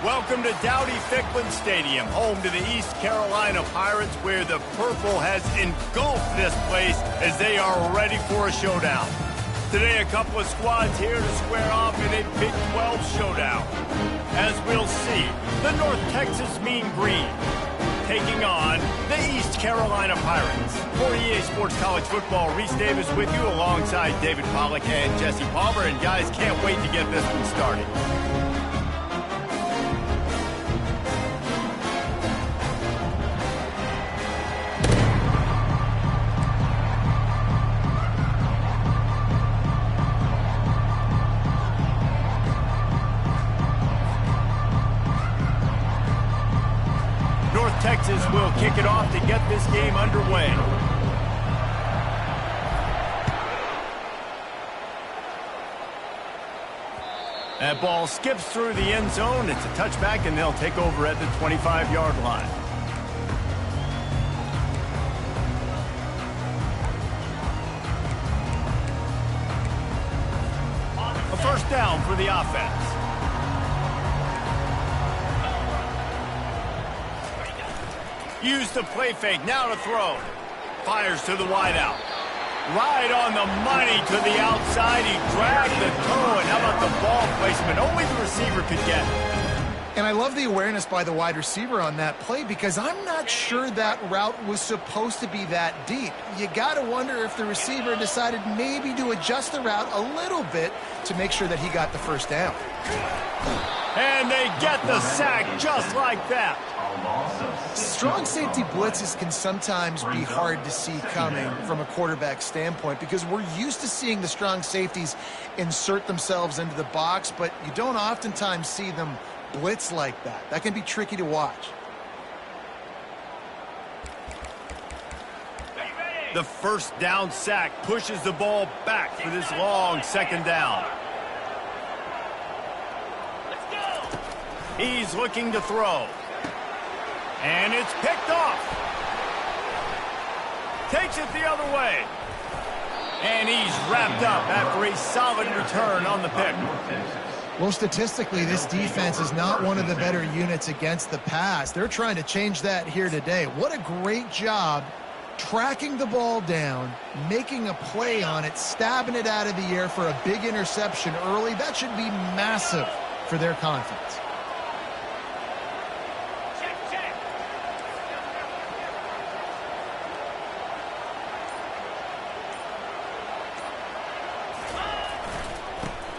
Welcome to Dowdy-Ficklen Stadium, home to the East Carolina Pirates, where the purple has engulfed this place as they are ready for a showdown. Today, a couple of squads here to square off in a Big 12 showdown. As we'll see, the North Texas Mean Green taking on the East Carolina Pirates. For EA Sports College Football, Reese Davis with you alongside David Pollack and Jesse Palmer. And guys, can't wait to get this one started. Texas will kick it off to get this game underway. That ball skips through the end zone. It's a touchback, and they'll take over at the 25-yard line. A first down for the offense. Use the play fake, now to throw. Fires to the wideout. Right on the money to the outside. He dragged the toe, and how about the ball placement? Only the receiver could get it. And I love the awareness by the wide receiver on that play because I'm not sure that route was supposed to be that deep. You got to wonder if the receiver decided maybe to adjust the route a little bit to make sure that he got the first down. And they get the sack just like that. Strong safety blitzes can sometimes be hard to see coming from a quarterback standpoint because we're used to seeing the strong safeties insert themselves into the box, but you don't oftentimes see them blitz like that. That can be tricky to watch. The first down sack pushes the ball back for this long second down. He's looking to throw. And it's picked off. Takes it the other way. And he's wrapped up after a solid return on the pick. Well, statistically, this defense is not one of the better units against the pass. They're trying to change that here today. What a great job tracking the ball down, making a play on it, stabbing it out of the air for a big interception early. That should be massive for their confidence.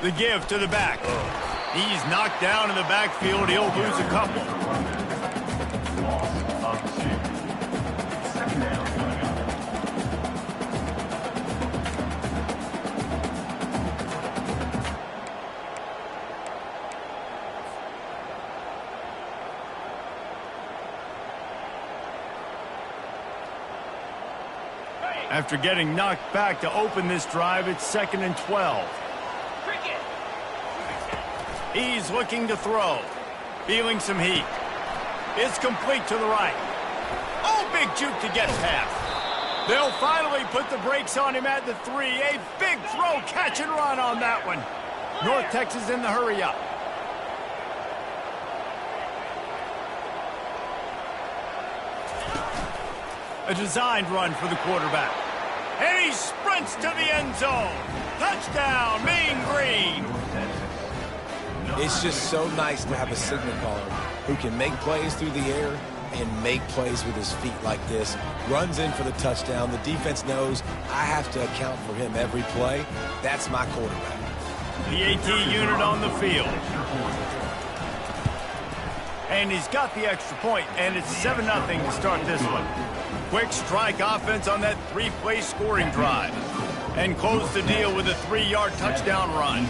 The give to the back. He's knocked down in the backfield. He'll lose a couple. After getting knocked back to open this drive, it's 2nd and 12. He's looking to throw. Feeling some heat. It's complete to the right. Oh, big juke to get past. They'll finally put the brakes on him at the 3. A big throw, catch and run on that one. North Texas in the hurry up. A designed run for the quarterback. And he sprints to the end zone. Touchdown, Mean Green. It's just so nice to have a signal caller who can make plays through the air and make plays with his feet like this. Runs in for the touchdown. The defense knows I have to account for him every play. That's my quarterback. The AT unit on the field. And he's got the extra point, and it's 7-0 to start this one. Quick strike offense on that 3-play scoring drive. And close the deal with a 3-yard touchdown run.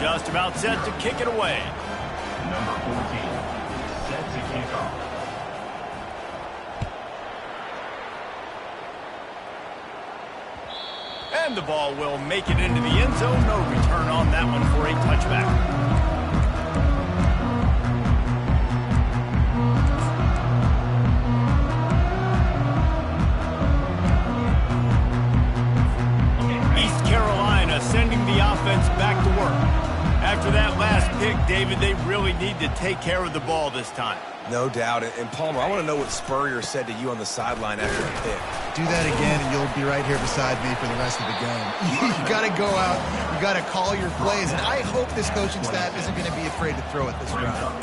Just about set to kick it away. Number 14, set to kick off. And the ball will make it into the end zone. No return on that one for a touchback. Sending the offense back to work. After that last pick, Dave, David, they really need to take care of the ball this time. No doubt. And Palmer, I want to know what Spurrier said to you on the sideline after the pick. Do that again, and you'll be right here beside me for the rest of the game. You got to go out. You got to call your plays, and I hope this coaching staff isn't going to be afraid to throw it this round.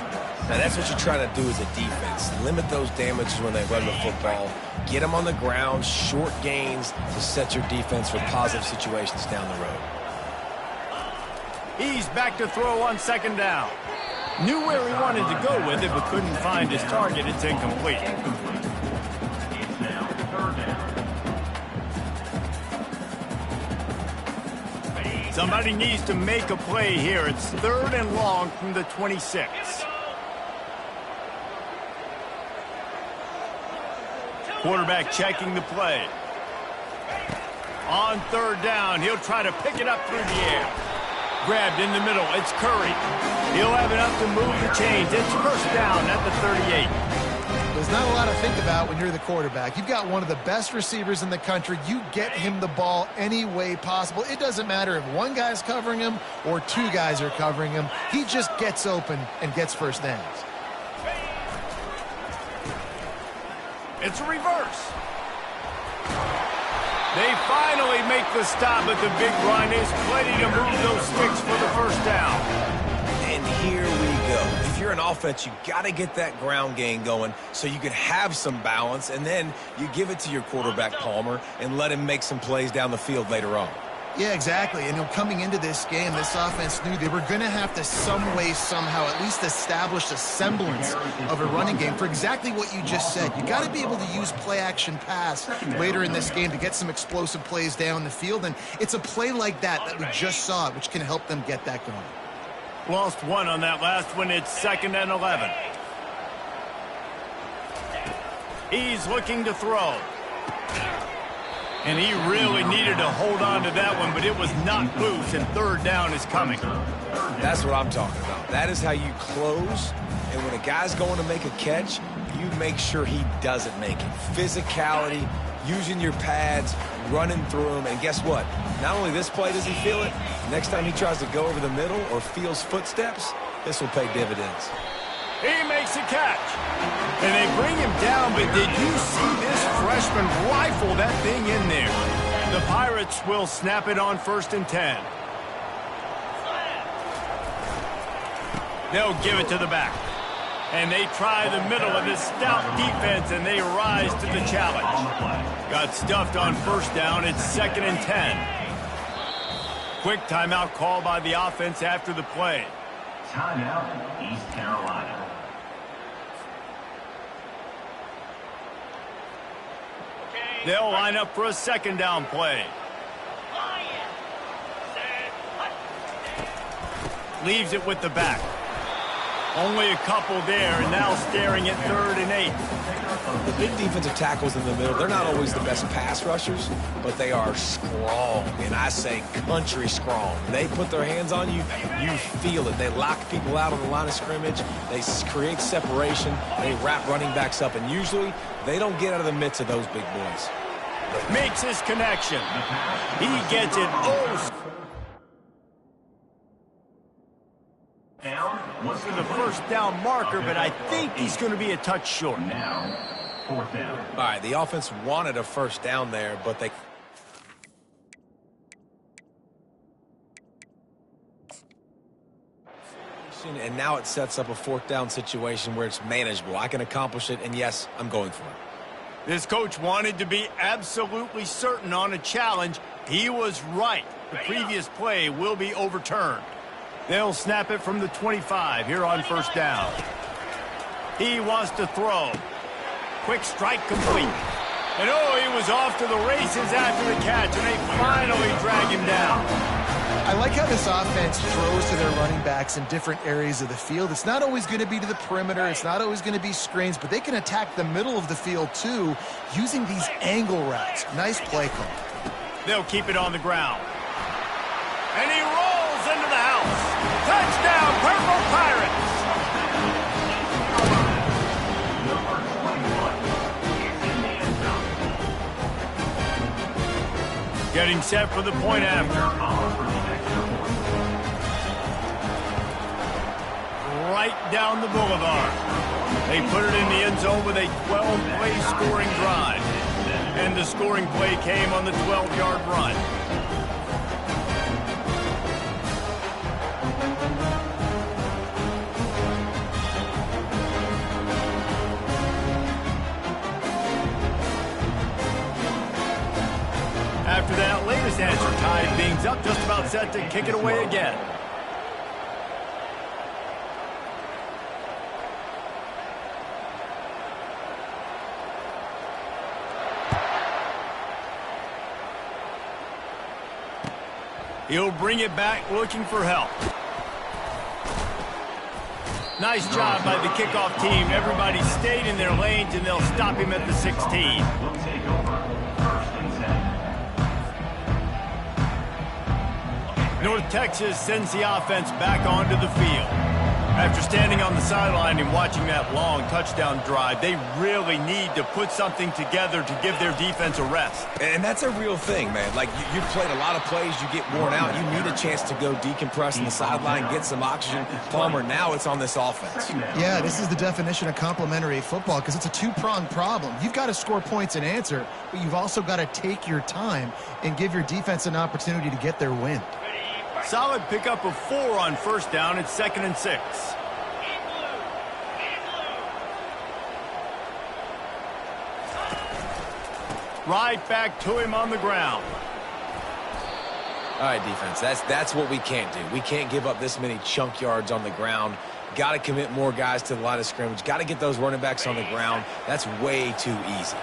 Now, that's what you're trying to do as a defense. Limit those damages when they run the football. Get them on the ground, short gains to set your defense for positive situations down the road. He's back to throw on second down. Knew where he wanted to go with it, but couldn't find his target. It's incomplete. It's now third down. Somebody needs to make a play here. It's 3rd and long from the 26. Quarterback checking the play. On 3rd down, he'll try to pick it up through the air. Grabbed in the middle. It's Curry. He'll have enough to move the chains. It's first down at the 38. There's not a lot to think about when you're the quarterback. You've got one of the best receivers in the country. You get him the ball any way possible. It doesn't matter if one guy's covering him or 2 guys are covering him. He just gets open and gets first downs. It's a reverse. They finally make the stop, but the big run is plenty to move those sticks for the first down. And here we go. If you're an offense, you got to get that ground game going so you can have some balance, and then you give it to your quarterback, Palmer, and let him make some plays down the field later on. Yeah, exactly. And coming into this game, this offense knew they were going to have to some way, somehow, at least establish a semblance of a running game for exactly what you just said. You got to be able to use play-action pass later in this game to get some explosive plays down the field. And it's a play like that we just saw, which can help them get that going. Lost 1 on that last one. It's 2nd and 11. He's looking to throw. And he really needed to hold on to that one, but it was not loose, and 3rd down is coming. That's what I'm talking about. That is how you close, and when a guy's going to make a catch, you make sure he doesn't make it. Physicality, using your pads, running through them, and guess what? Not only this play does he feel it, next time he tries to go over the middle or feels footsteps, this will pay dividends. He makes a catch. And they bring him down, but did you see this freshman rifle that thing in there? The Pirates will snap it on 1st and 10. They'll give it to the back. And they try the middle of this stout defense, and they rise to the challenge. Got stuffed on 1st down. It's 2nd and 10. Quick timeout call by the offense after the play. Timeout, East Carolina. They'll line up for a 2nd down play. Leaves it with the back. Only a couple there, and now staring at 3rd and 8. The big defensive tackles in the middle, they're not always the best pass rushers, but they are strong, and I say country strong. They put their hands on you, you feel it. They lock people out on the line of scrimmage. They create separation. They wrap running backs up, and usually they don't get out of the midst of those big boys. Makes his connection. He gets it. Oh, to the 1st down marker, but I think he's going to be a touch short. Now, 4th down. All right, the offense wanted a 1st down there, but they... And now it sets up a 4th down situation where it's manageable. I can accomplish it, and yes, I'm going for it. This coach wanted to be absolutely certain on a challenge. He was right. The previous play will be overturned. They'll snap it from the 25 here on 1st down. He wants to throw. Quick strike complete. And oh, he was off to the races after the catch, and they finally drag him down. I like how this offense throws to their running backs in different areas of the field. It's not always going to be to the perimeter. It's not always going to be screens, but they can attack the middle of the field, too, using these angle routes. Nice play call. They'll keep it on the ground. And he rolls into the house. Touchdown, Purple Pirates! Number 21 is in the end zone. Getting set for the point after. right down the boulevard. They put it in the end zone with a 12-play scoring drive. And the scoring play came on the 12-yard run. After that latest answer, tied things up, just about set to kick it away again. He'll bring it back looking for help. Nice job by the kickoff team. Everybody stayed in their lanes, and they'll stop him at the 16. Will take over. First and 10. North Texas sends the offense back onto the field. After standing on the sideline and watching that long touchdown drive, they really need to put something together to give their defense a rest. And that's a real thing, man. Like, you've played a lot of plays, you get worn out. You need a chance to go decompress on the sideline, get some oxygen. Palmer, now it's on this offense. Yeah, this is the definition of complementary football because it's a two-pronged problem. You've got to score points and answer, but you've also got to take your time and give your defense an opportunity to get their win. Solid pickup of 4 on first down. It's 2nd and 6. Right back to him on the ground. All right, defense, that's what we can't do. We can't give up this many chunk yards on the ground. Got to commit more guys to the line of scrimmage. Got to get those running backs on the ground. That's way too easy.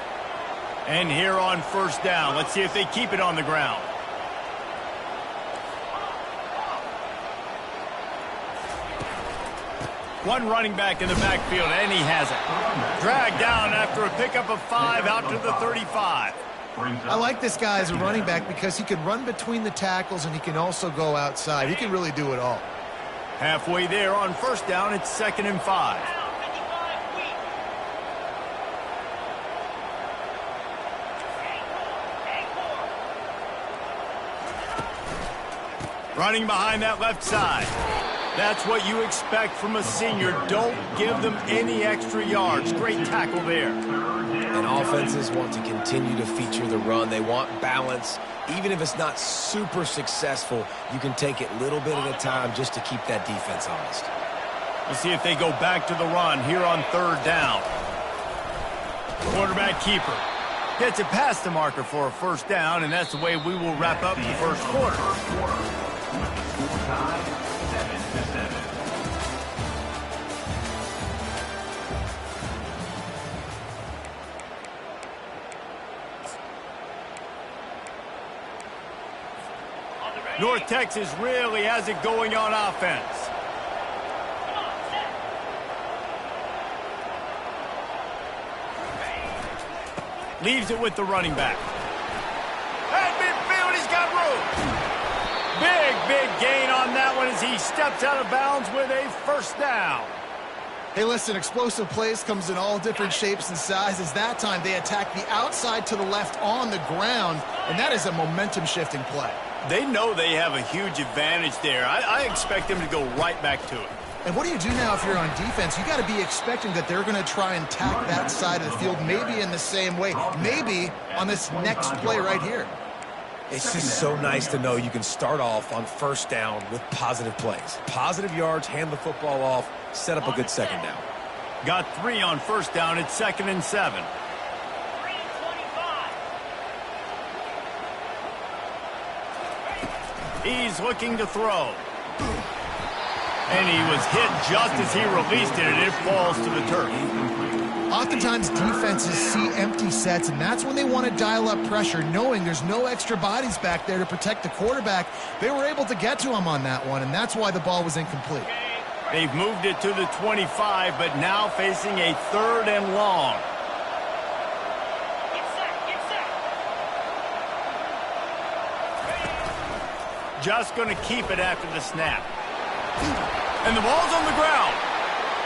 And here on first down, let's see if they keep it on the ground. One running back in the backfield, and he has it. Dragged down after a pickup of 5 out to the 35. I like this guy as a running back because he can run between the tackles and he can also go outside. He can really do it all. Halfway there on first down, it's 2nd and 5. Running behind that left side. That's what you expect from a senior. Don't give them any extra yards. Great tackle there. And offenses want to continue to feature the run. They want balance. Even if it's not super successful, you can take it little bit at a time just to keep that defense honest. We'll see if they go back to the run here on 3rd down. Quarterback keeper gets it past the marker for a first down, and that's the way we will wrap up the first quarter. North Texas really has it going on offense. Leaves it with the running back. At midfield, he's got room. Big gain on that one as he steps out of bounds with a first down. Hey, listen, explosive plays comes in all different shapes and sizes. That time they attack the outside to the left on the ground, and that is a momentum-shifting play. They know they have a huge advantage there. I expect them to go right back to it. And what do you do now if you're on defense? You got to be expecting that they're going to try and tack that side of the field, maybe in the same way, maybe on this next play right here. It's just so nice to know you can start off on first down with positive plays. Positive yards, hand the football off, set up a good second down. Got 3 on first down. It's 2nd and 7. He's looking to throw. And he was hit just as he released it, and it falls to the turf. Oftentimes defenses see empty sets, and that's when they want to dial up pressure, knowing there's no extra bodies back there to protect the quarterback. They were able to get to him on that one, and that's why the ball was incomplete. They've moved it to the 25, but now facing a 3rd and long. Just going to keep it after the snap. And the ball's on the ground.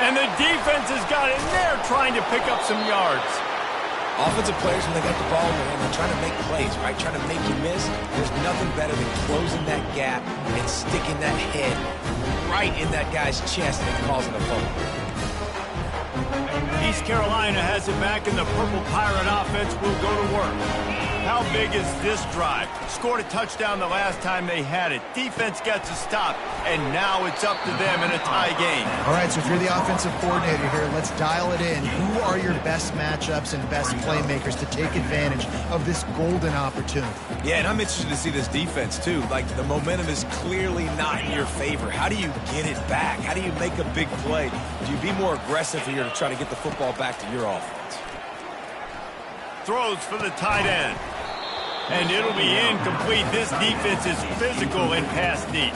And the defense has got in there trying to pick up some yards. Offensive players, when they got the ball in their hand, they're trying to make plays, right? Trying to make you miss. There's nothing better than closing that gap and sticking that head right in that guy's chest and causing a fumble. East Carolina has it back, and the Purple Pirate offense will go to work. How big is this drive? Scored a touchdown the last time they had it. Defense gets a stop, and now it's up to them in a tie game. All right, so if you're the offensive coordinator here, let's dial it in. Who are your best matchups and best playmakers to take advantage of this golden opportunity? Yeah, and I'm interested to see this defense, too. Like, the momentum is clearly not in your favor. How do you get it back? How do you make a big play? Do you be more aggressive here to try to get the football back to your offense? Throws for the tight end. And it'll be incomplete. This defense is physical and pass deep.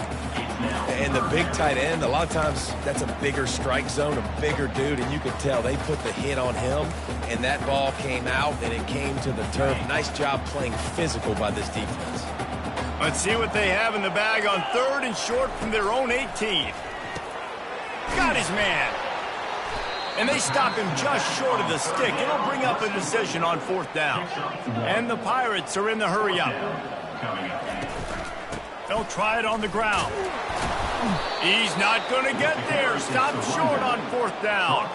And the big tight end, a lot of times that's a bigger strike zone, a bigger dude, and you could tell they put the hit on him, and that ball came out, and it came to the turf. Nice job playing physical by this defense. Let's see what they have in the bag on 3rd and short from their own 18. Got his man. And they stop him just short of the stick. It'll bring up a decision on 4th down. And the Pirates are in the hurry-up. They'll try it on the ground. He's not going to get there. Stop short on 4th down.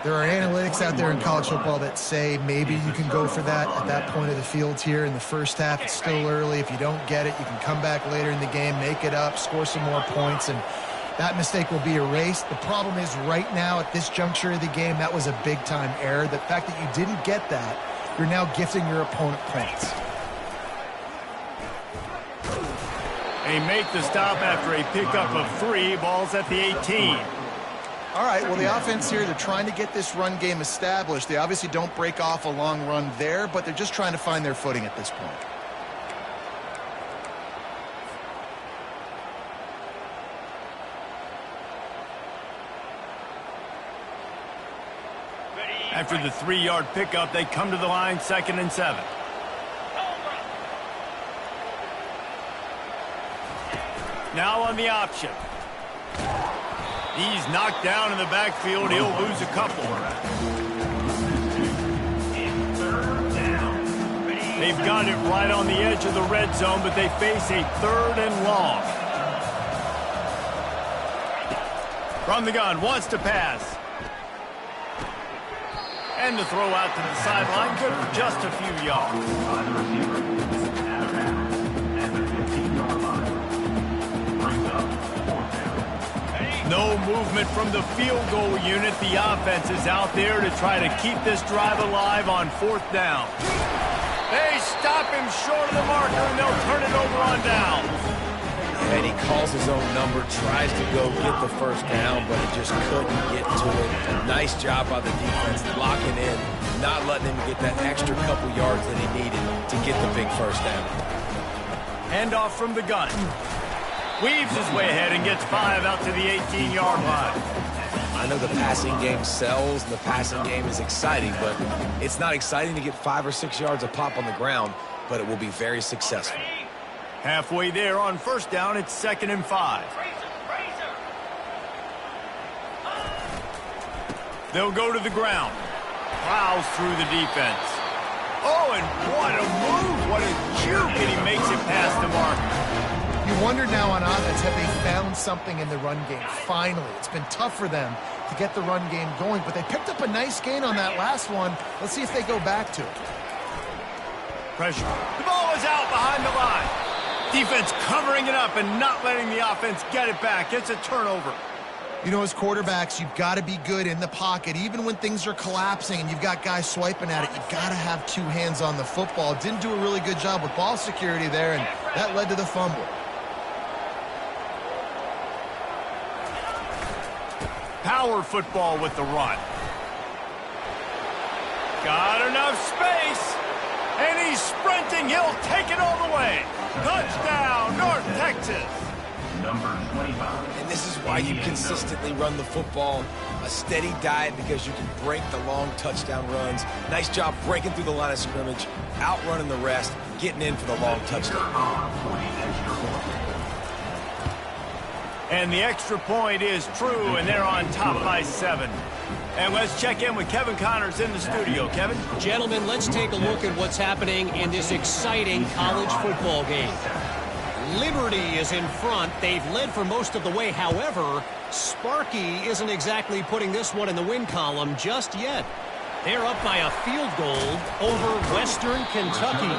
There are analytics out there in college football that say maybe you can go for that at that point of the field here in the first half. It's still early. If you don't get it, you can come back later in the game, make it up, score some more points, and that mistake will be erased. The problem is right now at this juncture of the game, that was a big-time error. The fact that you didn't get that, you're now gifting your opponent points. They make the stop after a pickup of 3. Ball's at the 18. All right, well, the offense here, they're trying to get this run game established. They obviously don't break off a long run there, but they're just trying to find their footing at this point. After the 3-yard pickup, they come to the line, 2nd and 7. Now on the option. He's knocked down in the backfield. He'll lose a couple. They've got it right on the edge of the red zone, but they face a 3rd and long. From the gun, wants to pass. And the throw out to the sideline, good for just a few yards. No movement from the field goal unit. The offense is out there to try to keep this drive alive on 4th down. They stop him short of the marker, and they'll turn it over on down. And he calls his own number, tries to go get the first down, but he just couldn't get to it. Nice job by the defense, locking in, not letting him get that extra couple yards that he needed to get the big first down. Handoff from the gun. Weaves his way ahead and gets 5 out to the 18-yard line. I know the passing game sells, and the passing game is exciting, but it's not exciting to get 5 or 6 yards a pop on the ground, but it will be very successful. Halfway there on 1st down, it's 2nd and 5. They'll go to the ground. Plows through the defense. Oh, and what a move. What a juke, and he makes it past the marker. You wonder now on offense, have they found something in the run game? Finally, it's been tough for them to get the run game going, but they picked up a nice gain on that last one. Let's see if they go back to it. Pressure. The ball is out behind the line. Defense covering it up and not letting the offense get it back. It's a turnover. You know, as quarterbacks, you've got to be good in the pocket. Even when things are collapsing and you've got guys swiping at it, you've got to have 2 hands on the football. Didn't do a really good job with ball security there, and that led to the fumble. Power football with the run. Got enough space. And he's sprinting. He'll take it all the way. Touchdown, North Texas. Number 25. And this is why you consistently run the football. A steady diet because you can break the long touchdown runs. Nice job breaking through the line of scrimmage, outrunning the rest, getting in for the long touchdown. And the extra point is true, and they're on top by 7. And let's check in with Kevin Connors in the studio. Kevin? Gentlemen, let's take a look at what's happening in this exciting college football game. Liberty is in front. They've led for most of the way. However, Sparky isn't exactly putting this one in the win column just yet. They're up by a field goal over Western Kentucky.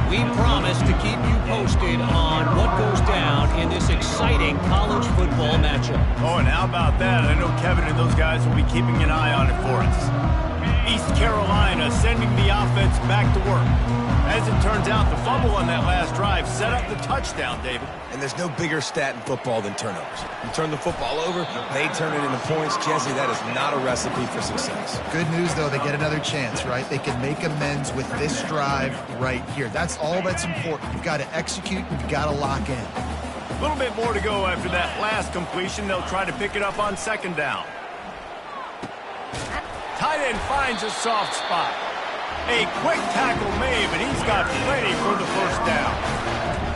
We promise to keep you posted on what goes down in this exciting college football matchup. Oh, and how about that? I know Kevin and those guys will be keeping an eye on it for us. East Carolina sending the offense back to work. As it turns out, the fumble on that last drive set up the touchdown, David. And there's no bigger stat in football than turnovers. You turn the football over, they turn it into points. Jesse, that is not a recipe for success. Good news, though, they get another chance, right? They can make amends with this drive right here. That's all that's important. You've got to execute, you've got to lock in. A little bit more to go after that last completion. They'll try to pick it up on second down. Tight end finds a soft spot. A quick tackle made, but he's got plenty for the first down.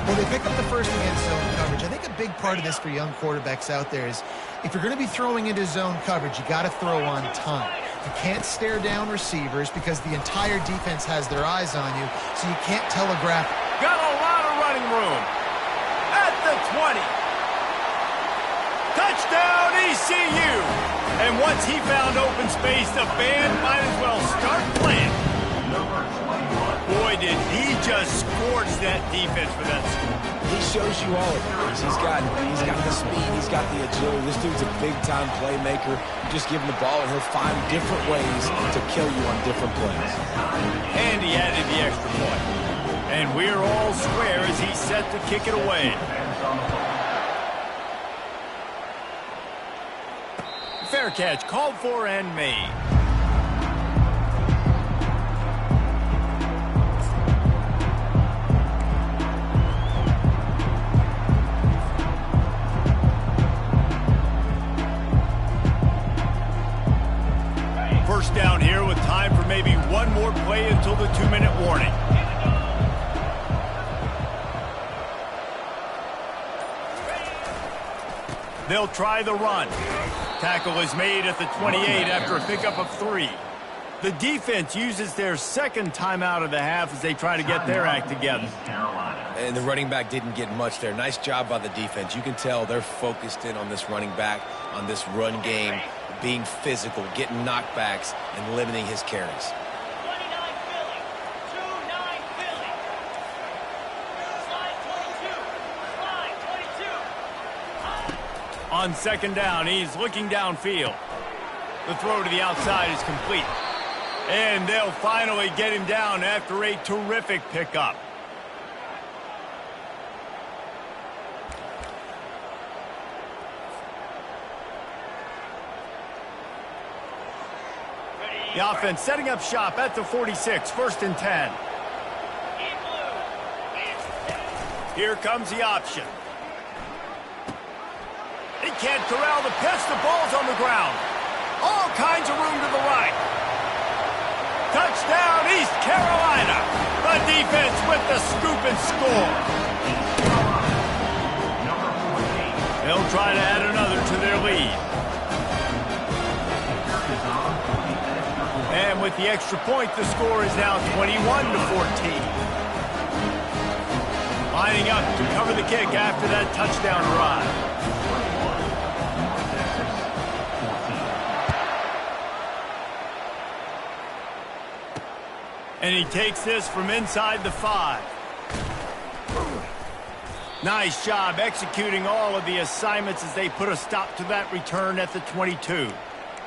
Well, they pick up the first against zone coverage. I think a big part of this for young quarterbacks out there is if you're going to be throwing into zone coverage, you got to throw on time. You can't stare down receivers because the entire defense has their eyes on you, so you can't telegraph. Got a lot of running room. At the 20. Touchdown, ECU. And once he found open space, the band might as well start playing. Boy, did he just scorch that defense for that school. He shows you all of it. He's got the speed, he's got the agility. This dude's a big-time playmaker. You just give him the ball, and he'll find different ways to kill you on different plays. And he added the extra point. And we're all square as he's set to kick it away. Fair catch, called for and made. First down here with time for maybe one more play until the 2-minute warning. They'll try the run. Tackle is made at the 28 after a pickup of 3. The defense uses their second timeout of the half as they try to get their act together. And the running back didn't get much there. Nice job by the defense. You can tell they're focused in on this running back, on this run game, being physical, getting knockbacks, and limiting his carries. On second down, he's looking downfield. The throw to the outside is complete. And they'll finally get him down after a terrific pickup. The offense setting up shop at the 46, 1st and 10. Here comes the option. He can't corral the pitch. The ball's on the ground. All kinds of room to the right. Touchdown, East Carolina. The defense with the scoop and score. They'll try to add another to their lead. And with the extra point, the score is now 21-14. Lining up to cover the kick after that touchdown drive. And he takes this from inside the 5. Nice job executing all of the assignments as they put a stop to that return at the 22.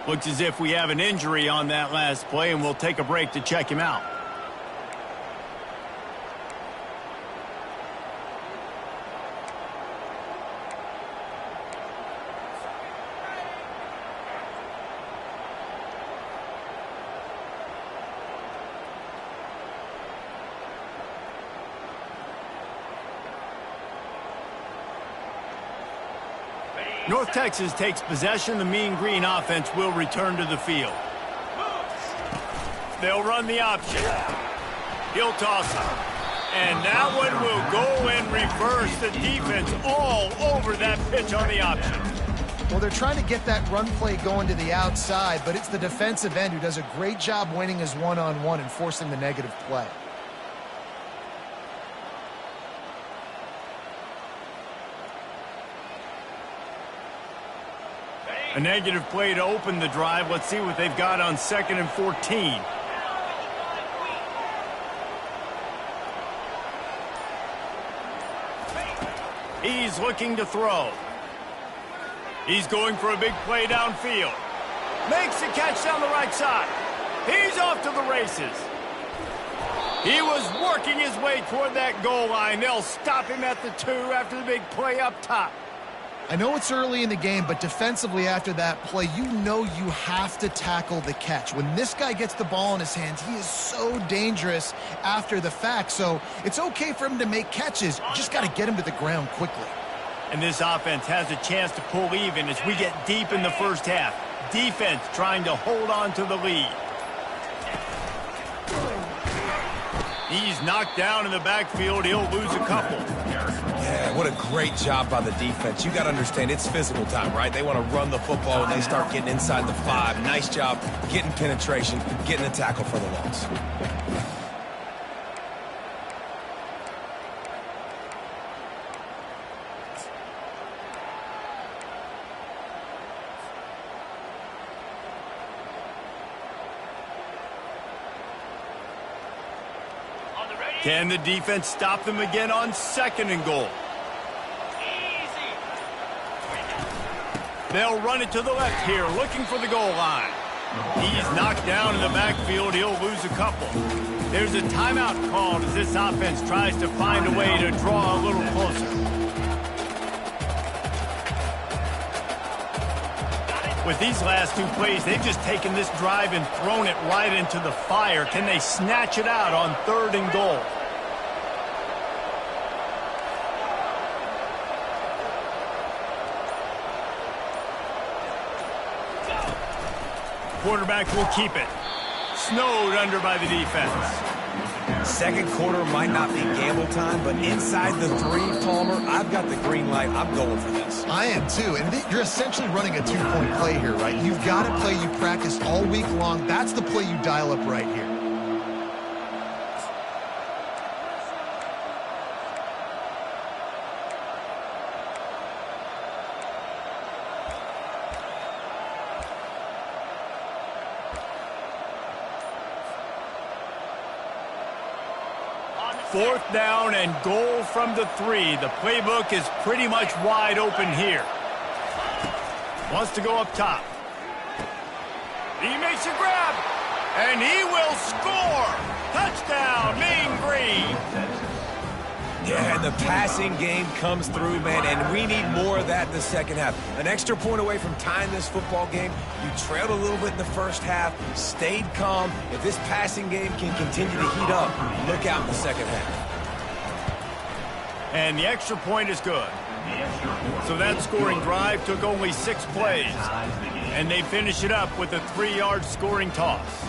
Looks as if we have an injury on that last play, and we'll take a break to check him out. North Texas takes possession. The Mean Green offense will return to the field. They'll run the option. He'll toss it. And that one will go in reverse. The defense all over that pitch on the option. Well, they're trying to get that run play going to the outside, but it's the defensive end who does a great job winning his one-on-one and forcing the negative play. A negative play to open the drive. Let's see what they've got on 2nd and 14. He's looking to throw. He's going for a big play downfield. Makes the catch down the right side. He's off to the races. He was working his way toward that goal line. They'll stop him at the 2 after the big play up top. I know it's early in the game, but defensively after that play, you know you have to tackle the catch. When this guy gets the ball in his hands, he is so dangerous after the fact. So it's okay for him to make catches. You just got to get him to the ground quickly. And this offense has a chance to pull even as we get deep in the first half. Defense trying to hold on to the lead. He's knocked down in the backfield. He'll lose a couple. Yeah, what a great job by the defense. You got to understand, it's physical time, right? They want to run the football and they start getting inside the 5. Nice job getting penetration, getting a tackle for the loss. Can the defense stop them again on 2nd and goal? They'll run it to the left here, looking for the goal line. He's knocked down in the backfield. He'll lose a couple. There's a timeout called as this offense tries to find a way to draw a little closer. With these last 2 plays, they've just taken this drive and thrown it right into the fire. Can they snatch it out on 3rd and goal? Quarterback will keep it. Snowed under by the defense. Second quarter might not be gamble time, but inside the 3, Palmer, I've got the green light. I'm going for this. I am too, and you're essentially running a 2-point play here, right? You've got a play you practiced all week long. That's the play you dial up right here. Fourth down and goal from the 3. The playbook is pretty much wide open here. Wants to go up top. He makes a grab, and he will score. Touchdown, Mean Green. Yeah, and the passing game comes through, man, and we need more of that in the second half. An extra point away from tying this football game. You trailed a little bit in the first half, stayed calm. If this passing game can continue to heat up, look out in the second half. And the extra point is good. So that scoring drive took only 6 plays, and they finish it up with a 3-yard scoring toss.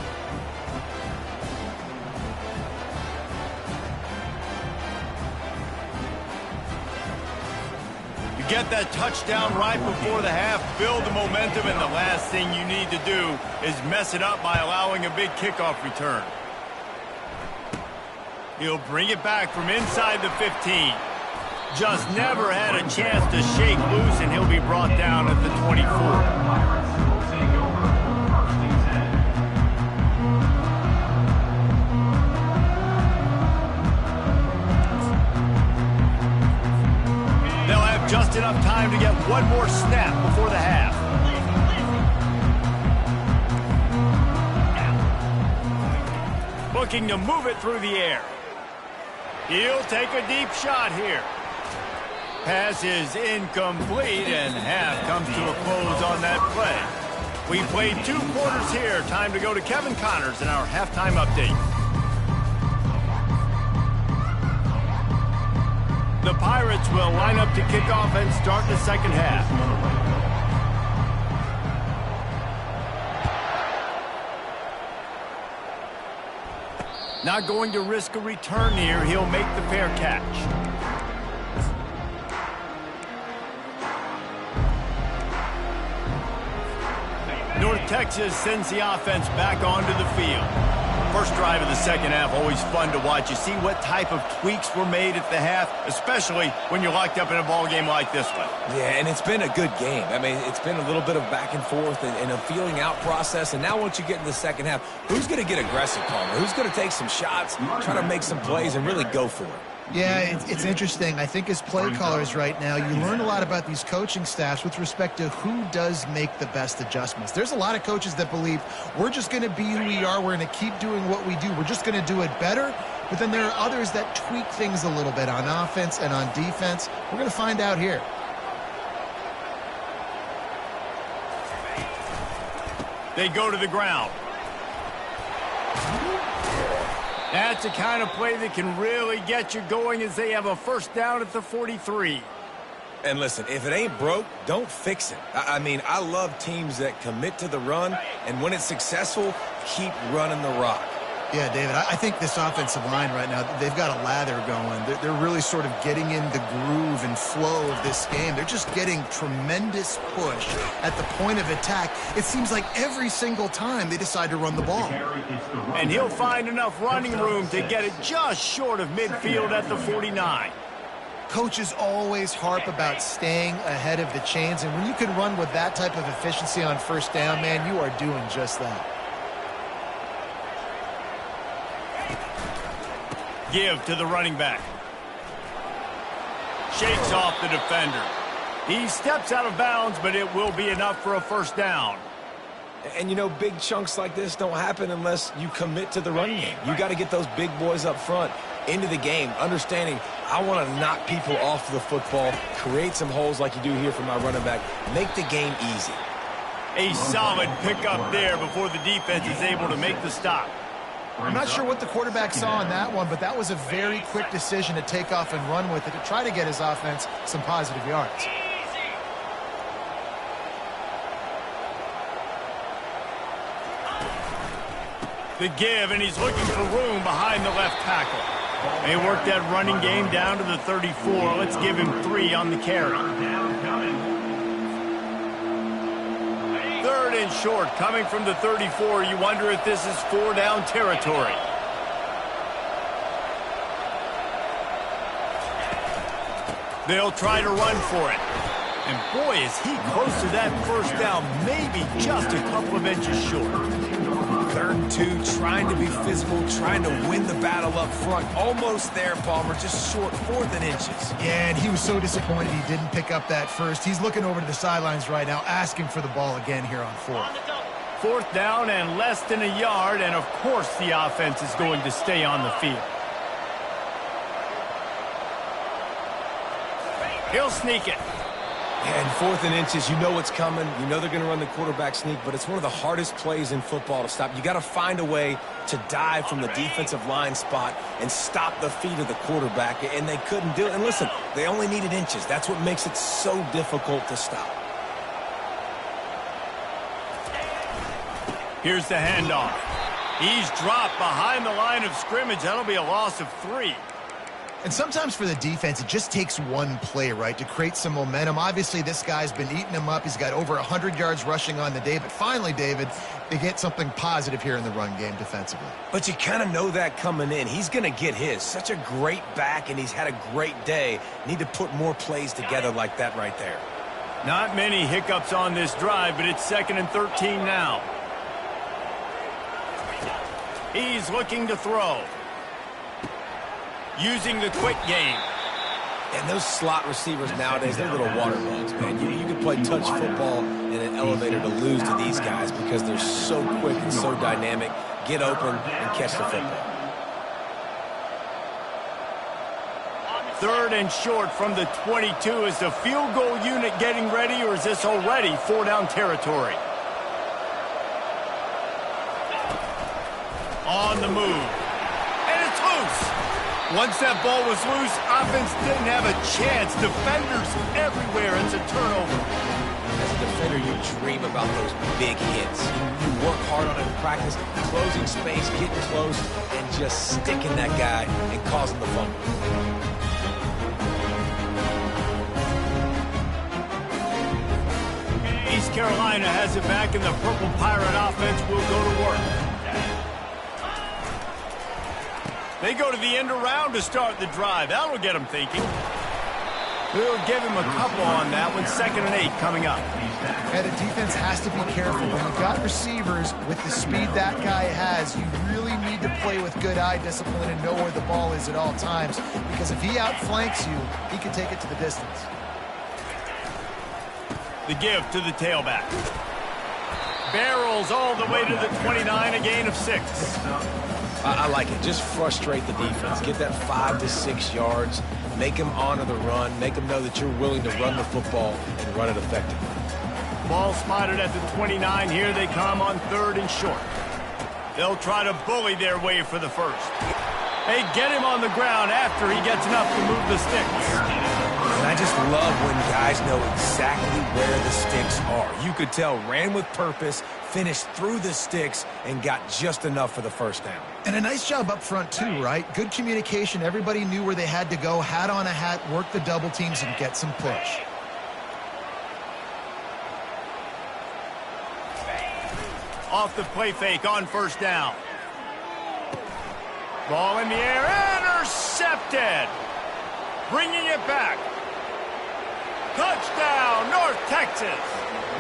Get that touchdown right before the half, build the momentum, and the last thing you need to do is mess it up by allowing a big kickoff return. He'll bring it back from inside the 15. Just never had a chance to shake loose, and he'll be brought down at the 24. Just enough time to get one more snap before the half. Looking to move it through the air. He'll take a deep shot here. Pass is incomplete, and half comes to a close on that play. We played 2 quarters here. Time to go to Kevin Connors in our halftime update. The Pirates will line up to kick off and start the second half. Not going to risk a return here. He'll make the fair catch. North Texas sends the offense back onto the field. First drive of the second half, always fun to watch. You see what type of tweaks were made at the half, especially when you're locked up in a ball game like this one. Yeah, and it's been a good game. I mean, it's been a little bit of back and forth and a feeling out process. And now once you get in the second half, who's going to get aggressive, Palmer? Who's going to take some shots, try to make some plays, and really go for it? Yeah, it's interesting. I think as play callers right now, you learn a lot about these coaching staffs with respect to who does make the best adjustments. There's a lot of coaches that believe we're just going to be who we are. We're going to keep doing what we do. We're just going to do it better. But then there are others that tweak things a little bit on offense and on defense. We're going to find out here. They go to the ground. That's a kind of play that can really get you going as they have a first down at the 43. And listen, if it ain't broke, don't fix it. I mean, I love teams that commit to the run, and when it's successful, keep running the rock. Yeah, David, I think this offensive line right now, they've got a lather going. They're really sort of getting in the groove and flow of this game. They're just getting tremendous push at the point of attack. It seems like every single time they decide to run the ball. And he'll find enough running room to get it just short of midfield at the 49. Coaches always harp about staying ahead of the chains, and when you can run with that type of efficiency on first down, man, you are doing just that. Give to the running back. Shakes off the defender. He steps out of bounds, but it will be enough for a first down. And, you know, big chunks like this don't happen unless you commit to the run game. You got to get those big boys up front into the game, understanding I want to knock people off the football, create some holes like you do here for my running back, make the game easy. A solid pickup there before the defense is able to make the stop. I'm not sure what the quarterback saw in that one, but that was a very quick decision to take off and run with it to try to get his offense some positive yards. The give, and he's looking for room behind the left tackle. They work that running game down to the 34. Let's give him 3 on the carry. Third and short, coming from the 34. You wonder if this is 4-down territory. They'll try to run for it. And boy, is he close to that first down, maybe just a couple of inches short. 3rd and 2, trying to be physical, trying to win the battle up front. Almost there, Palmer, just short, 4th and inches. Yeah, and he was so disappointed he didn't pick up that first. He's looking over to the sidelines right now, asking for the ball again here on 4th. 4th down and less than a yard, and of course the offense is going to stay on the field. He'll sneak it. And 4th and inches, you know what's coming. You know they're going to run the quarterback sneak, but it's one of the hardest plays in football to stop. You got to find a way to dive from the defensive line spot and stop the feet of the quarterback, and they couldn't do it. And listen, they only needed inches. That's what makes it so difficult to stop. Here's the handoff. He's dropped behind the line of scrimmage. That'll be a loss of 3. And sometimes for the defense, it just takes one play, right, to create some momentum. Obviously, this guy's been eating him up. He's got over 100 yards rushing on the day. But finally, David, they get something positive here in the run game defensively. But you kind of know that coming in. He's going to get his. Such a great back, and he's had a great day. Need to put more plays together like that right there. Not many hiccups on this drive, but it's 2nd and 13 now. He's looking to throw. Using the quick game. And those slot receivers nowadays, they're little water bugs, man. You can play touch football in an elevator to lose to these guys because they're so quick and so dynamic. Get open and catch the football. 3rd and short from the 22. Is the field goal unit getting ready, or is this already 4-down territory? On the move. And it's loose. Once that ball was loose, offense didn't have a chance. Defenders everywhere. It's a turnover. As a defender, you dream about those big hits. You work hard on it in practice, closing space, getting close, and just sticking that guy and causing the fumble. East Carolina has it back, and the Purple Pirate offense will go to work. They go to the end around to start the drive. That'll get them thinking. We'll give him a couple on that one. 2nd and 8 coming up. And the defense has to be careful. When you've got receivers with the speed that guy has, you really need to play with good eye discipline and know where the ball is at all times. Because if he outflanks you, he can take it to the distance. The give to the tailback. Barrels all the way to the 29, a gain of 6. I like it. Just frustrate the defense. Get that 5 to 6 yards. Make them honor the run. Make them know that you're willing to run the football and run it effectively. Ball spotted at the 29. Here they come on 3rd and short. They'll try to bully their way for the first. They get him on the ground after he gets enough to move the sticks. And I just love when guys know exactly where the sticks are. You could tell ran with purpose, finished through the sticks, and got just enough for the first down. And a nice job up front too, right? Good communication. Everybody knew where they had to go, hat on a hat, work the double teams, and get some push. Off the play fake on 1st down. Ball in the air, intercepted. Bringing it back. Touchdown, North Texas.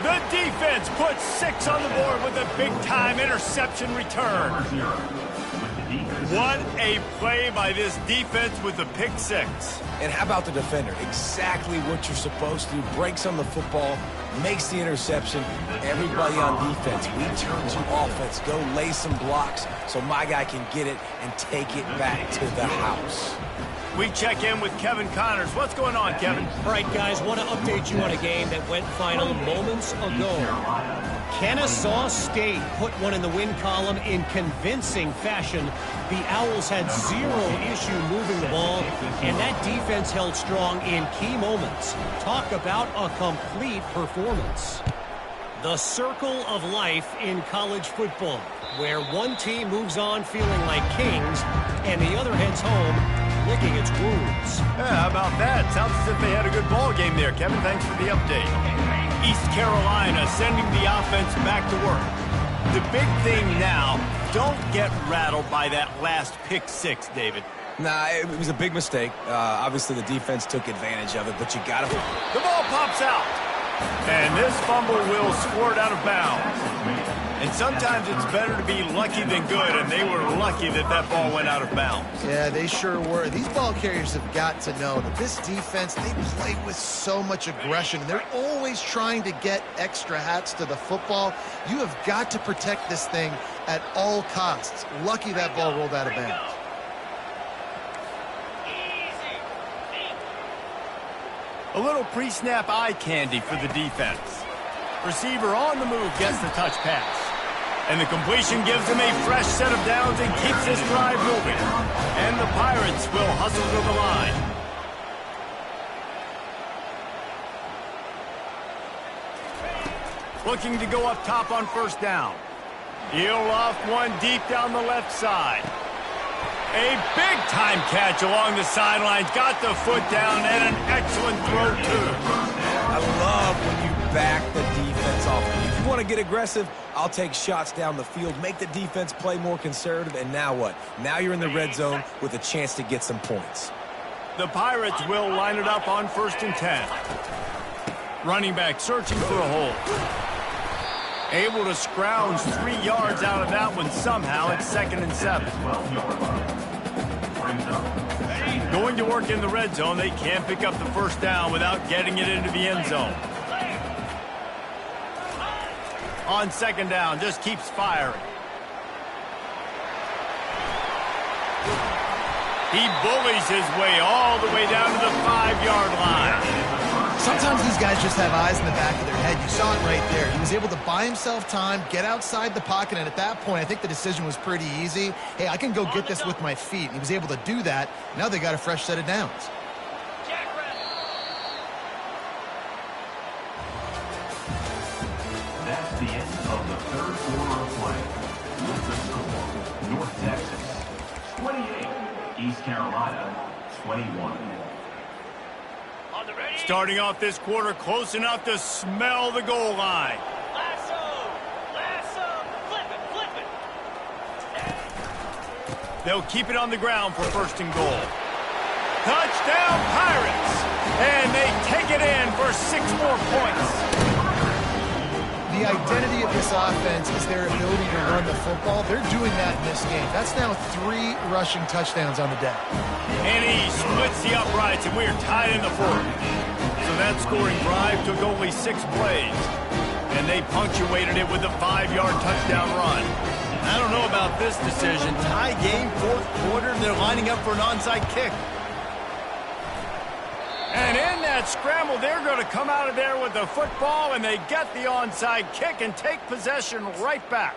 The defense puts 6 on the board with a big-time interception return. What a play by this defense with the pick 6. And how about the defender? Exactly what you're supposed to do. Breaks on the football, makes the interception. Everybody on defense, we turn to offense. Go lay some blocks so my guy can get it and take it back to the house. We check in with Kevin Connors. What's going on, Kevin? All right, guys, want to update you on a game that went final moments ago. Kennesaw State put one in the win column in convincing fashion. The Owls had 0 issue moving the ball, and that defense held strong in key moments. Talk about a complete performance. The circle of life in college football, where one team moves on feeling like kings, and the other heads home licking its wounds. Yeah, how about that? Sounds as if they had a good ball game there. Kevin, thanks for the update. East Carolina sending the offense back to work. The big thing now, don't get rattled by that last pick 6, David. Nah, it was a big mistake. Obviously, the defense took advantage of it, but you got to... The ball pops out. And this fumble will squirt out of bounds. And sometimes it's better to be lucky than good, and they were lucky that that ball went out of bounds. Yeah, they sure were. These ball carriers have got to know that this defense, they play with so much aggression. They're always trying to get extra hats to the football. You have got to protect this thing at all costs. Lucky that ball rolled out of bounds. A little pre-snap eye candy for the defense. Receiver on the move gets the touch pass. And the completion gives him a fresh set of downs and keeps this drive moving. And the Pirates will hustle to the line. Looking to go up top on 1st down. He'll loft one deep down the left side. A big-time catch along the sidelines. Got the foot down and an excellent throw, too. I love when you back the defense off. If you want to get aggressive, I'll take shots down the field, make the defense play more conservative, and now what? Now you're in the red zone with a chance to get some points. The Pirates will line it up on 1st and 10. Running back searching for a hole. Able to scrounge 3 yards out of that one somehow. It's 2nd and 7. Going to work in the red zone. They can't pick up the 1st down without getting it into the end zone. On 2nd down, just keeps firing. He bullies his way all the way down to the 5-yard line. Sometimes these guys just have eyes in the back of their head. You saw it right there. He was able to buy himself time, get outside the pocket, and at that point, I think the decision was pretty easy. Hey, I can go get this with my feet. And he was able to do that. Now they got a fresh set of downs. That's the end of the 3rd quarter of play. With the score, North Texas 28, East Carolina 21. Starting off this quarter close enough to smell the goal line. They'll keep it on the ground for first and goal. Touchdown, Pirates! And they take it in for 6 more points. The identity of this offense is their ability to run the football. They're doing that in this game. That's now 3 rushing touchdowns on the day. And he splits the uprights, and we're tied in the 4th. So that scoring drive took only 6 plays. And they punctuated it with a 5-yard touchdown run. I don't know about this decision. Tie game, 4th quarter, and they're lining up for an onside kick. And in that scramble, they're going to come out of there with the football, and they get the onside kick and take possession right back.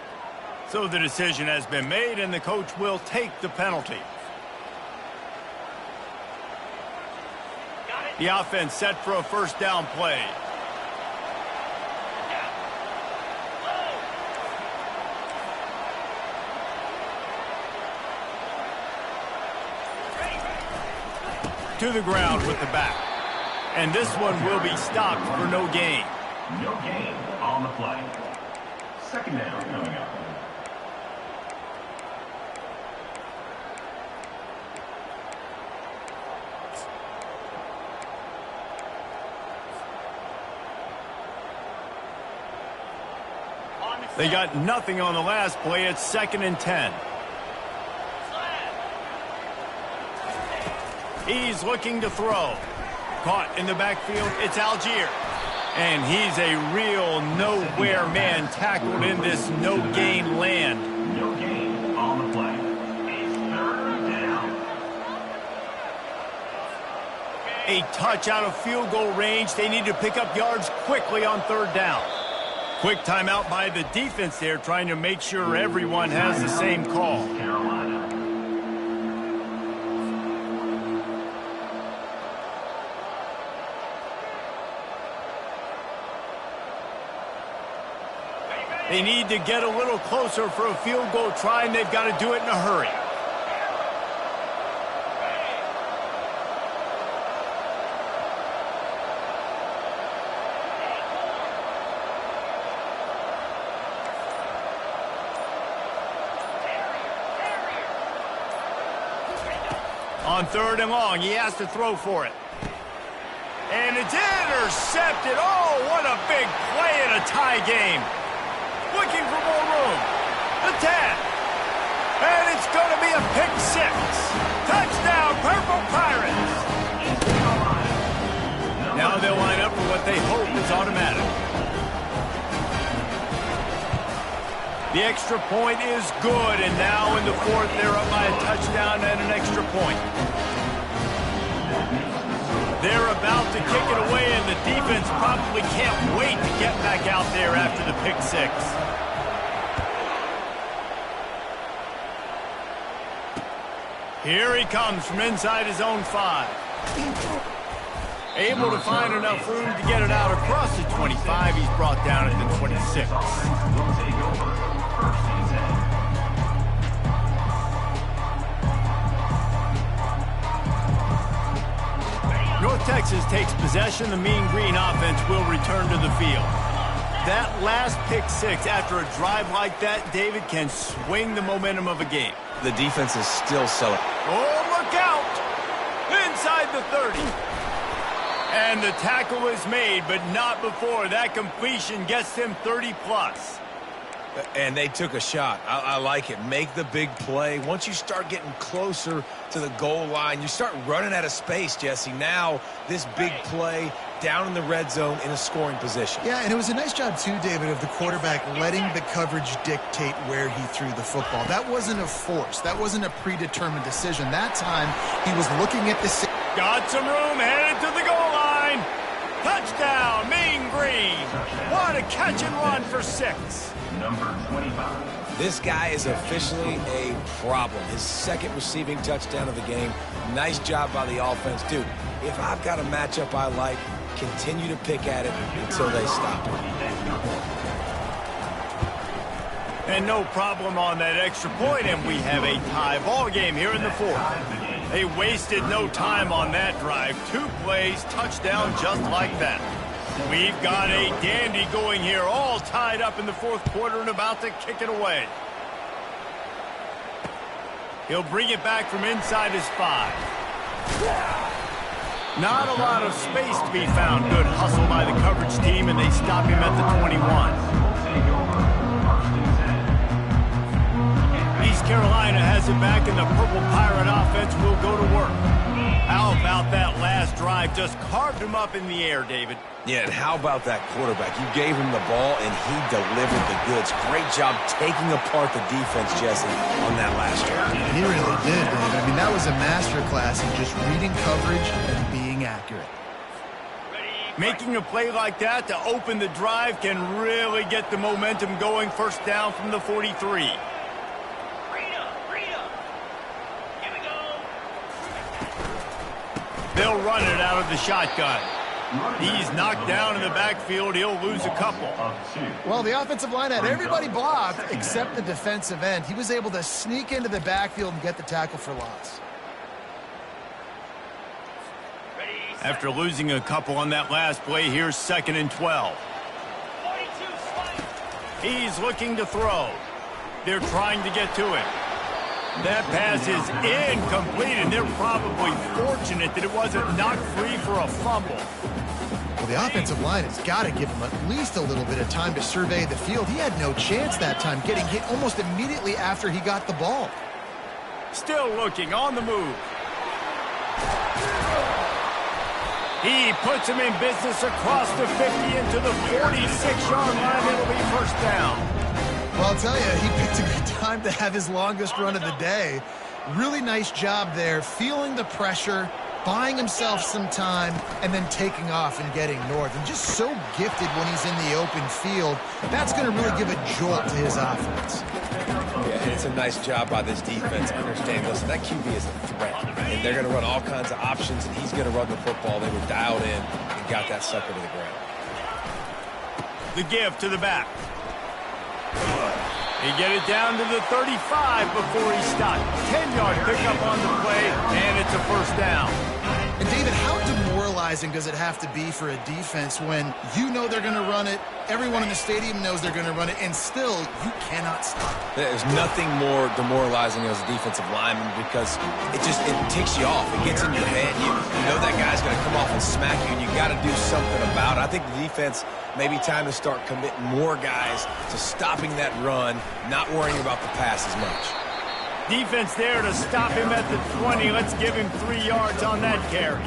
So the decision has been made, and the coach will take the penalty. The offense set for a first down play. To the ground with the back. And this one will be stopped for no gain. No gain on the play. Second down coming up. They got nothing on the last play. It's 2nd and 10. He's looking to throw. Caught in the backfield, it's Algier. And he's a real nowhere man tackled in this no-gain land. No gain on the play. It's 3rd down. A touch out of field goal range. They need to pick up yards quickly on 3rd down. Quick timeout by the defense there, trying to make sure everyone has the same call. Carolina. They need to get a little closer for a field goal try, and they've got to do it in a hurry. On 3rd and long, he has to throw for it. And it's intercepted. Oh, what a big play in a tie game. Looking for more room. The 10. And it's going to be a pick 6. Touchdown, Purple Pirates. Now they'll line up for what they hope is automatic. The extra point is good, and now in the 4th, they're up by a touchdown and an extra point. They're about to kick it away, and the defense probably can't wait to get back out there after the pick 6. Here he comes from inside his own 5. Able to find enough room to get it out across the 25. He's brought down at the 26. Will take over 1st and 10. North Texas takes possession. The Mean Green offense will return to the field. That last pick 6 after a drive like that, David, can swing the momentum of a game. The defense is still selling. Oh, look out! Inside the 30. And the tackle is made, but not before. That completion gets them 30+. And they took a shot. I like it. Make the big play. Once you start getting closer to the goal line, you start running out of space, Jesse. Now, this big play down in the red zone in a scoring position. Yeah, and it was a nice job, too, David, of the quarterback letting the coverage dictate where he threw the football. That wasn't a force. That wasn't a predetermined decision. That time, he was looking at the... Got some room, headed to the goal line. Touchdown, Mean Green. What a catch and run for 6. Number 25. This guy is officially a problem. His 2nd receiving touchdown of the game. Nice job by the offense. Dude, if I've got a matchup I like, continue to pick at it until they stop it. And no problem on that extra point, and we have a tie ball game here in the 4th. They wasted no time on that drive. 2 plays, touchdown just like that. We've got a dandy going here, all tied up in the 4th quarter and about to kick it away. He'll bring it back from inside his 5. Not a lot of space to be found. Good hustle by the coverage team, and they stop him at the 21. East Carolina has it back, and the Purple Pirate offense will go to work. How about that last drive? Just carved him up in the air, David. Yeah, and how about that quarterback? You gave him the ball, and he delivered the goods. Great job taking apart the defense, Jesse, on that last drive. He really did, David. I mean, that was a masterclass in just reading coverage and being accurate. Making a play like that to open the drive can really get the momentum going. First down from the 43. They'll run it out of the shotgun. He's knocked down in the backfield. He'll lose a couple. Well, the offensive line had everybody blocked except the defensive end. He was able to sneak into the backfield and get the tackle for loss. After losing a couple on that last play, here's 2nd and 12. He's looking to throw. They're trying to get to him. That pass is incomplete, and they're probably fortunate that it wasn't knocked free for a fumble. Well, the offensive line has got to give him at least a little bit of time to survey the field. He had no chance that time, getting hit almost immediately after he got the ball. Still looking, on the move. He puts him in business across the 50 into the 46-yard line. It'll be first down. Well, I'll tell you, he picked a good time to have his longest run of the day. Really nice job there, feeling the pressure, buying himself some time, and then taking off and getting north. And just so gifted when he's in the open field. That's going to really give a jolt to his offense. Yeah, it's a nice job by this defense understanding, listen, that QB is a threat. And they're going to run all kinds of options, and he's going to run the football. They were dialed in and got that sucker to the ground. The give to the back. He get it down to the 35 before he stopped. 10-yard pickup on the play, and it's a first down. And David, how demoralizing does it have to be for a defense when you know they're going to run it, everyone in the stadium knows they're going to run it, and still you cannot stop it? There's nothing more demoralizing as a defensive lineman because it ticks you off. It gets in your head. You know that guy's going to come off and smack you, and you got to do something about it. I think the defense maybe time to start committing more guys to stopping that run, not worrying about the pass as much. Defense there to stop him at the 20. Let's give him 3 yards on that carry.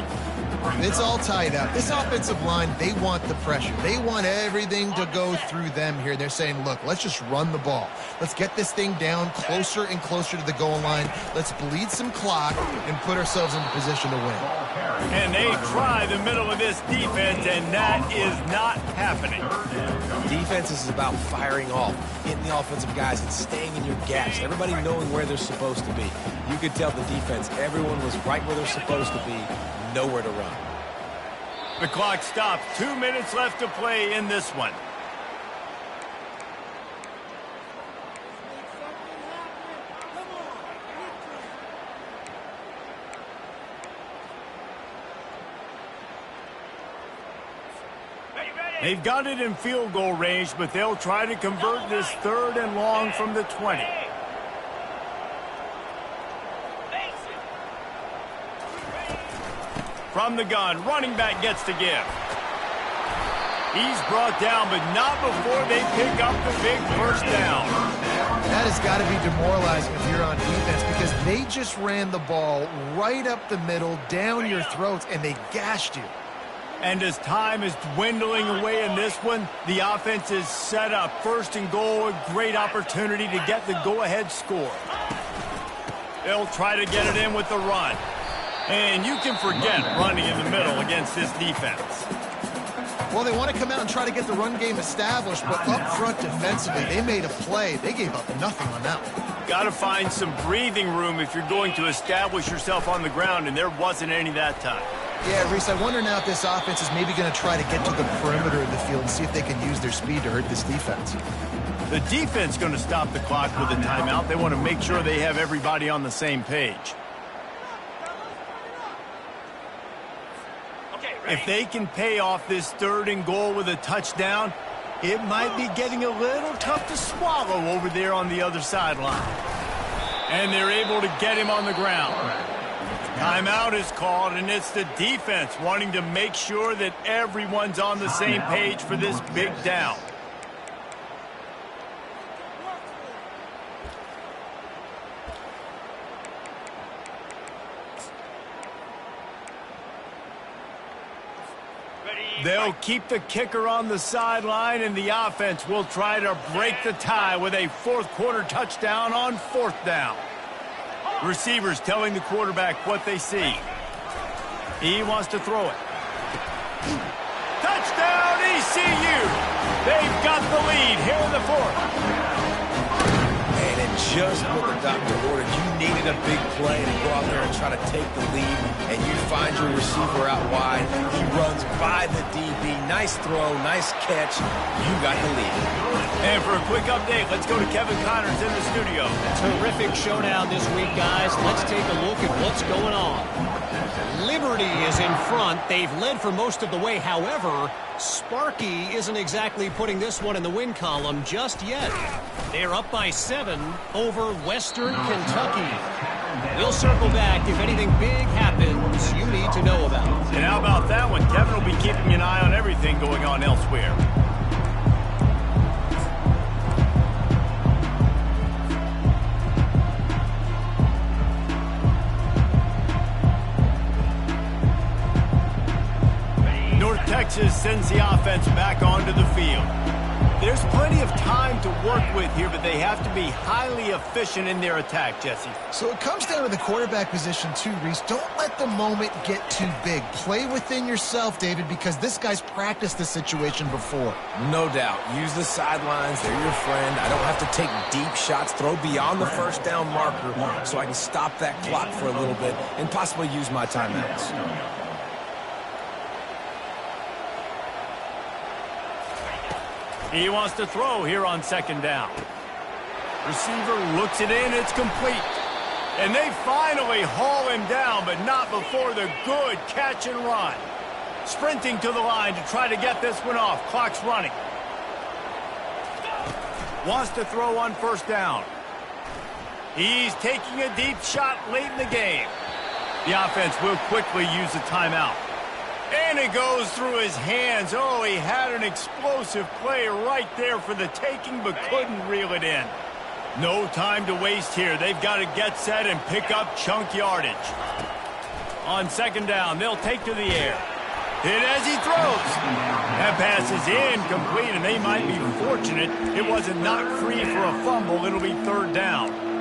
It's all tied up. This offensive line, they want the pressure. They want everything to go through them here. They're saying, look, let's just run the ball. Let's get this thing down closer and closer to the goal line. Let's bleed some clock and put ourselves in a position to win. And they try the middle of this defense, and that is not happening. Defense is about firing off, hitting the offensive guys, and staying in your gaps. Everybody knowing where they're supposed to be. You could tell the defense, everyone was right where they're supposed to be, nowhere to run. The clock stops. 2 minutes left to play in this one. They've got it in field goal range, but they'll try to convert this 3rd and long from the 20. From the gun, running back gets to give. He's brought down, but not before they pick up the big first down. That has got to be demoralizing if you're on defense because they just ran the ball right up the middle, down your throats, and they gashed you. And as time is dwindling away in this one, the offense is set up. 1st and goal, a great opportunity to get the go-ahead score. They'll try to get it in with the run. And you can forget running in the middle against this defense. Well, they want to come out and try to get the run game established, but up front defensively, they made a play. They gave up nothing on that one. Got to find some breathing room if you're going to establish yourself on the ground, and there wasn't any that time. Yeah, Reese, I wonder now if this offense is maybe going to try to get to the perimeter of the field and see if they can use their speed to hurt this defense. The defense going to stop the clock with a timeout. They want to make sure they have everybody on the same page. If they can pay off this 3rd and goal with a touchdown, it might be getting a little tough to swallow over there on the other sideline. And they're able to get him on the ground. Timeout is called, and it's the defense wanting to make sure that everyone's on the same page for this big down. They'll keep the kicker on the sideline, and the offense will try to break the tie with a 4th quarter touchdown on 4th down. Receivers telling the quarterback what they see. He wants to throw it. Touchdown, ECU! They've got the lead here in the 4th. And in just what the doctor ordered, you needed a big play to go out there and try to take the lead, and you find your receiver out wide. He runs by the DB. Nice throw, nice catch. You got the lead. And for a quick update, let's go to Kevin Connors in the studio. Terrific showdown this week, guys. Let's take a look at what's going on. Liberty is in front. They've led for most of the way. However, Sparky isn't exactly putting this one in the win column just yet. They're up by 7 over Western Kentucky. We'll circle back if anything big happens you need to know about. And how about that one? Kevin will be keeping an eye on everything going on elsewhere. North Texas sends the offense back onto the field. There's plenty of time to work with here, but they have to be highly efficient in their attack, Jesse. So it comes down to the quarterback position too, Reese. Don't let the moment get too big. Play within yourself, David, because this guy's practiced this situation before. No doubt. Use the sidelines. They're your friend. I don't have to take deep shots, throw beyond the 1st down marker so I can stop that clock for a little bit and possibly use my timeouts. He wants to throw here on 2nd down. Receiver looks it in. It's complete. And they finally haul him down, but not before the good catch and run. Sprinting to the line to try to get this one off. Clock's running. Wants to throw on 1st down. He's taking a deep shot late in the game. The offense will quickly use a timeout. And it goes through his hands. Oh, he had an explosive play right there for the taking, but couldn't reel it in. No time to waste here. They've got to get set and pick up chunk yardage. On 2nd down, they'll take to the air. Hit as he throws. That pass is incomplete, and they might be fortunate it wasn't knocked free for a fumble. It'll be 3rd down.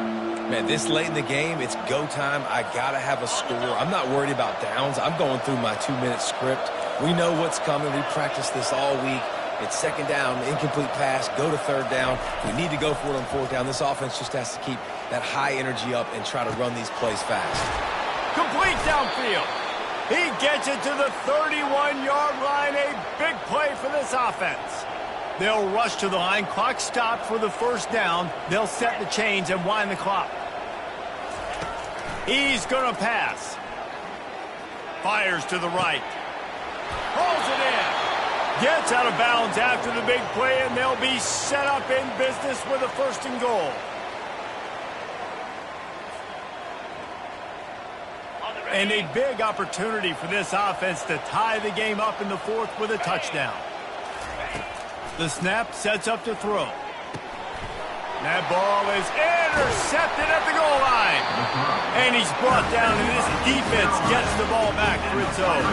Man, this late in the game, it's go time. I got to have a score. I'm not worried about downs. I'm going through my 2-minute script. We know what's coming. We practiced this all week. It's 2nd down, incomplete pass, go to 3rd down. We need to go for it on 4th down. This offense just has to keep that high energy up and try to run these plays fast. Complete downfield. He gets it to the 31-yard line. A big play for this offense. They'll rush to the line. Clock stopped for the 1st down. They'll set the chains and wind the clock. He's going to pass. Fires to the right. Pulls it in. Gets out of bounds after the big play, and they'll be set up in business with a 1st and goal. And a big opportunity for this offense to tie the game up in the 4th with a touchdown. The snap sets up to throw. That ball is intercepted at the goal line. And he's brought down, and this defense gets the ball back for its own.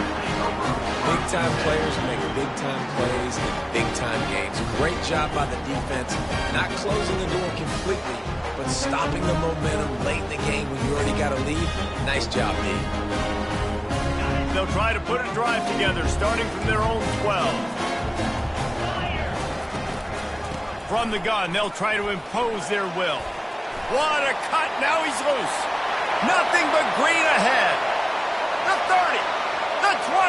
Big-time players make big-time plays in big-time games. Great job by the defense, not closing the door completely, but stopping the momentum late in the game when you already got a lead. Nice job, D. They'll try to put a drive together, starting from their own 12. From the gun, they'll try to impose their will. What a cut. Now he's loose. Nothing but green ahead. The 30. The 20.